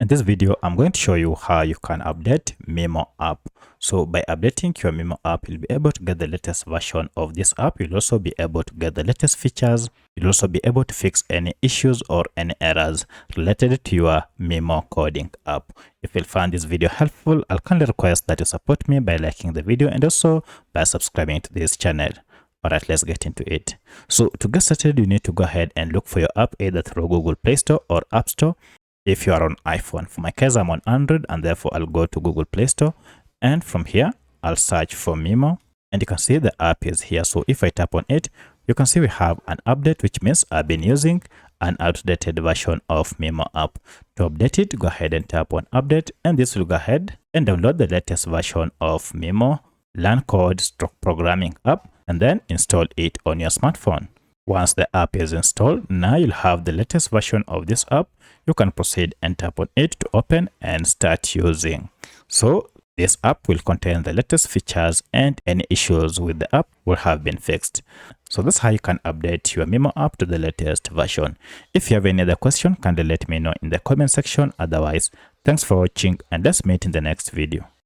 In this video, I'm going to show you how you can update Mimo app. So by updating your Mimo app, you'll be able to get the latest version of this app. You'll also be able to get the latest features. You'll also be able to fix any issues or any errors related to your Mimo coding app. If you find this video helpful, I'll kindly request that you support me by liking the video and also by subscribing to this channel. Alright, let's get into it. So to get started, you need to go ahead and look for your app either through Google Play Store or App Store if you are on iPhone. For my case, I'm on Android, and therefore I'll go to Google Play Store, and from here I'll search for Mimo, and you can see the app is here. So if I tap on it, you can see we have an update, which means I've been using an outdated version of Mimo app. To update it, go ahead and tap on update, and this will go ahead and download the latest version of Mimo Learn Code / Programming app, and then install it on your smartphone. Once the app is installed, now you'll have the latest version of this app. You can proceed and tap on it to open and start using. So this app will contain the latest features, and any issues with the app will have been fixed. So that's how you can update your Mimo app to the latest version. If you have any other question, kindly let me know in the comment section. Otherwise, thanks for watching, and let's meet in the next video.